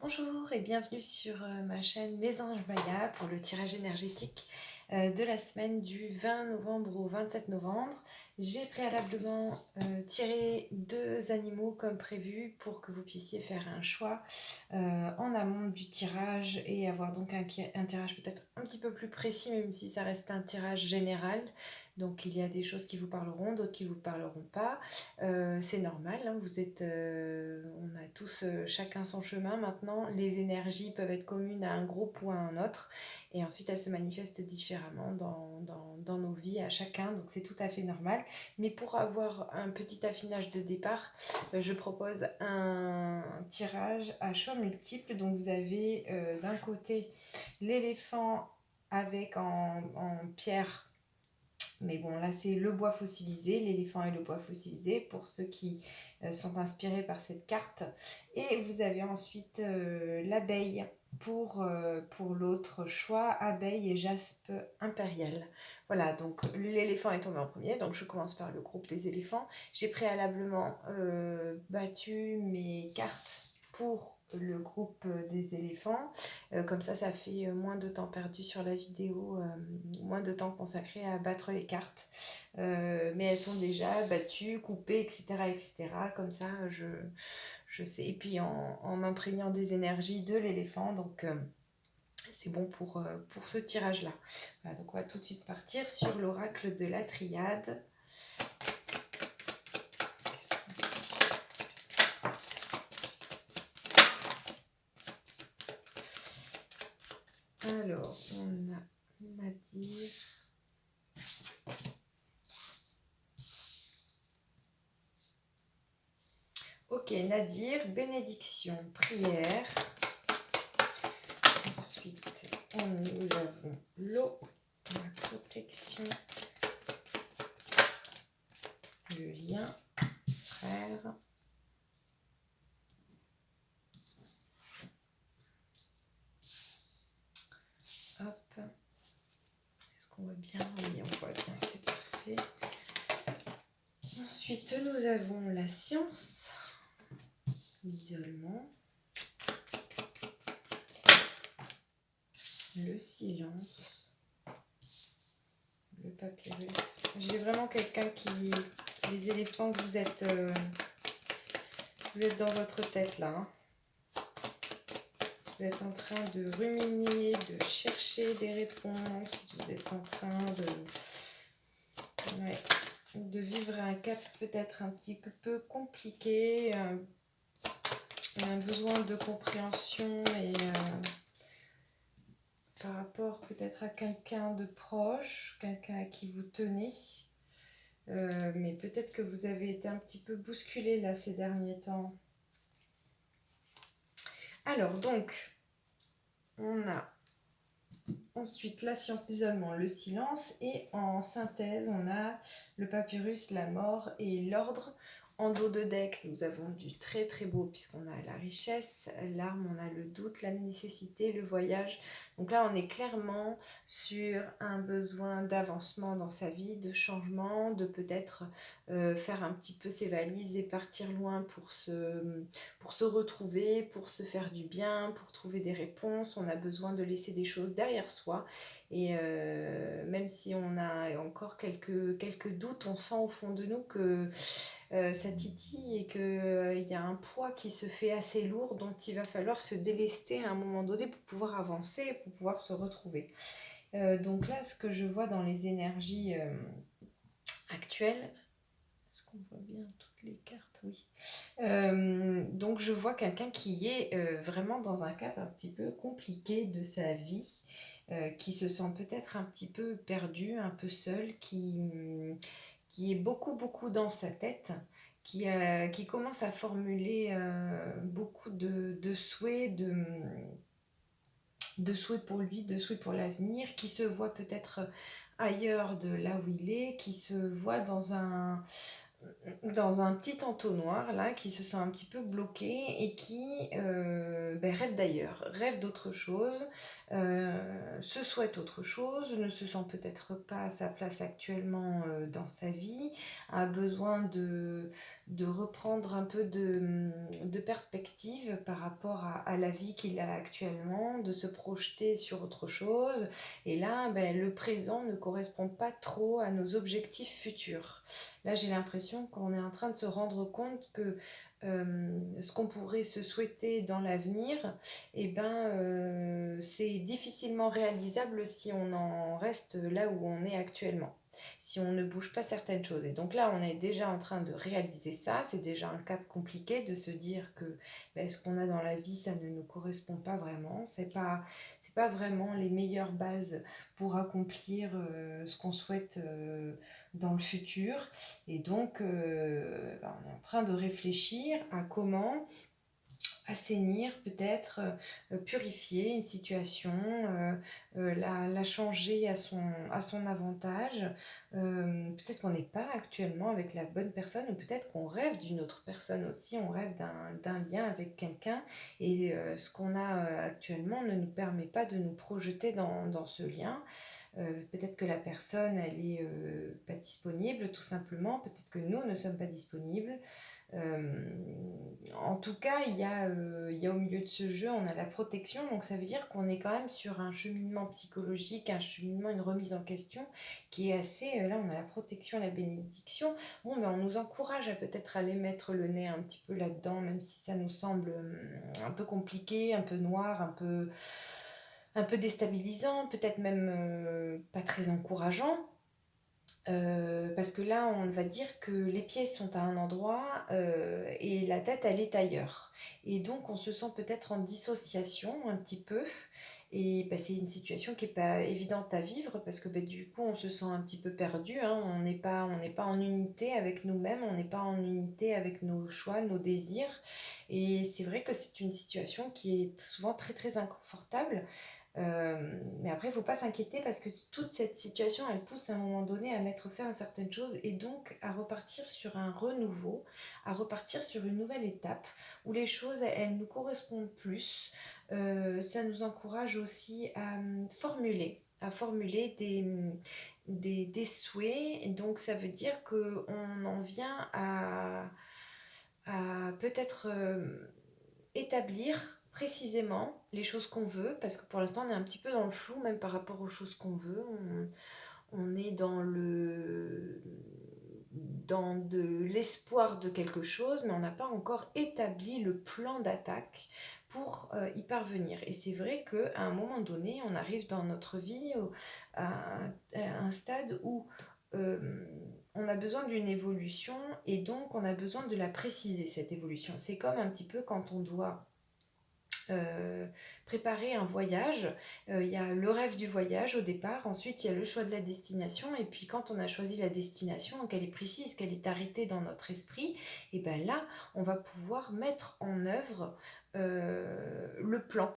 Bonjour et bienvenue sur ma chaîne Mes Anges Maya pour le tirage énergétique de la semaine du 20 novembre au 27 novembre. J'ai préalablement tiré deux animaux comme prévu pour que vous puissiez faire un choix en amont du tirage et avoir donc un tirage peut-être un petit peu plus précis, même si ça reste un tirage général. Donc il y a des choses qui vous parleront, d'autres qui ne vous parleront pas. C'est normal, hein, on a tous chacun son chemin. Maintenant, les énergies peuvent être communes à un groupe ou à un autre, et ensuite elles se manifestent différemment dans nos vies à chacun, donc c'est tout à fait normal. Mais pour avoir un petit affinage de départ, je propose un tirage à choix multiples. Donc vous avez d'un côté l'éléphant avec en pierre, mais bon, là, c'est le bois fossilisé, l'éléphant et le bois fossilisé, pour ceux qui sont inspirés par cette carte. Et vous avez ensuite l'abeille pour l'autre choix, abeille et jaspe impérial. Voilà, donc l'éléphant est tombé en premier, donc je commence par le groupe des éléphants. J'ai préalablement battu mes cartes pour le groupe des éléphants. Comme ça fait moins de temps perdu sur la vidéo, moins de temps consacré à battre les cartes. Mais elles sont déjà battues, coupées, etc. etc. Comme ça, je sais. Et puis en m'imprégnant des énergies de l'éléphant, donc c'est bon pour ce tirage-là. Voilà, donc on va tout de suite partir sur l'oracle de la triade. Alors, on a Nadir. Ok, Nadir, bénédiction, prière. Ensuite, nous avons l'eau, la protection, le lien, frère. Hop. Est-ce qu'on voit bien? Oui, on voit bien, c'est parfait. Ensuite, nous avons la science, l'isolement, le silence, le papyrus. J'ai vraiment quelqu'un qui... Les éléphants, vous êtes dans votre tête là. Hein. Vous êtes en train de ruminer, de chercher des réponses. Vous êtes en train de vivre un cap peut-être un petit peu compliqué. Un besoin de compréhension et par rapport peut-être à quelqu'un de proche, quelqu'un à qui vous tenez. Mais peut-être que vous avez été un petit peu bousculé là ces derniers temps. Alors donc, on a ensuite la science, l'isolement, le silence, et en synthèse, on a le papyrus, la mort et l'ordre. En dos de deck, nous avons du très très beau, puisqu'on a la richesse, l'arme, on a le doute, la nécessité, le voyage. Donc là, on est clairement sur un besoin d'avancement dans sa vie, de changement, de peut-être faire un petit peu ses valises et partir loin pour se retrouver, pour se faire du bien, pour trouver des réponses. On a besoin de laisser des choses derrière soi. Et même si on a encore quelques doutes, on sent au fond de nous que ça titille et qu'il y a un poids qui se fait assez lourd dont il va falloir se délester à un moment donné pour pouvoir avancer, pour pouvoir se retrouver. Donc là, ce que je vois dans les énergies actuelles, est-ce qu'on voit bien toutes les cartes? Oui. Donc je vois quelqu'un qui est vraiment dans un cap un petit peu compliqué de sa vie, qui se sent peut-être un petit peu perdu, un peu seul, qui est beaucoup dans sa tête, qui commence à formuler beaucoup de souhaits, de souhaits pour lui, de souhaits pour l'avenir, qui se voit peut-être ailleurs de là où il est, qui se voit dans dans un petit entonnoir là, qui se sent un petit peu bloqué et qui rêve d'ailleurs, rêve d'autre chose, se souhaite autre chose, ne se sent peut-être pas à sa place actuellement dans sa vie, a besoin de reprendre un peu de perspective par rapport à la vie qu'il a actuellement, de se projeter sur autre chose. Et là, le présent ne correspond pas trop à nos objectifs futurs. Là, j'ai l'impression qu'on est en train de se rendre compte que ce qu'on pourrait se souhaiter dans l'avenir, c'est difficilement réalisable si on en reste là où on est actuellement, si on ne bouge pas certaines choses. Et donc là, on est déjà en train de réaliser ça. C'est déjà un cap compliqué de se dire que ce qu'on a dans la vie, ça ne nous correspond pas vraiment. C'est pas vraiment les meilleures bases pour accomplir ce qu'on souhaite dans le futur. Et donc, on est en train de réfléchir à comment assainir, peut-être purifier une situation, la changer à son avantage. Peut-être qu'on n'est pas actuellement avec la bonne personne, ou peut-être qu'on rêve d'une autre personne aussi, on rêve d'un lien avec quelqu'un, et ce qu'on a actuellement ne nous permet pas de nous projeter dans ce lien. Peut-être que la personne, elle est pas disponible, tout simplement. Peut-être que nous ne sommes pas disponibles. Euh, En tout cas, il y a au milieu de ce jeu, on a la protection. Donc ça veut dire qu'on est quand même sur un cheminement psychologique, un cheminement, une remise en question qui est assez... là, on a la protection, la bénédiction. Bon, mais on nous encourage à peut-être aller mettre le nez un petit peu là-dedans, même si ça nous semble un peu compliqué, un peu noir, un peu déstabilisant, peut-être même pas très encourageant. Parce que là, on va dire que les pieds sont à un endroit et la tête, elle est ailleurs. Et donc, on se sent peut-être en dissociation un petit peu. Et c'est une situation qui n'est pas évidente à vivre parce que du coup, on se sent un petit peu perdu. Hein. On n'est pas en unité avec nous-mêmes, on n'est pas en unité avec nos choix, nos désirs. Et c'est vrai que c'est une situation qui est souvent très très inconfortable. Mais après, il ne faut pas s'inquiéter parce que toute cette situation, elle pousse à un moment donné à mettre fin à certaines choses et donc à repartir sur un renouveau, à repartir sur une nouvelle étape où les choses, elles nous correspondent plus. Ça nous encourage aussi à formuler des souhaits. Et donc, ça veut dire qu'on en vient à peut-être établir précisément les choses qu'on veut, parce que pour l'instant on est un petit peu dans le flou, même par rapport aux choses qu'on veut. On est dans de l'espoir de quelque chose, mais on n'a pas encore établi le plan d'attaque pour y parvenir. Et c'est vrai qu'à un moment donné, on arrive dans notre vie à un stade où euh, on a besoin d'une évolution et donc on a besoin de la préciser, cette évolution. C'est comme un petit peu quand on doit euh, préparer un voyage. Il y a le rêve du voyage au départ, ensuite il y a le choix de la destination, et puis quand on a choisi la destination, qu'elle est précise, qu'elle est arrêtée dans notre esprit, et là, on va pouvoir mettre en œuvre le plan.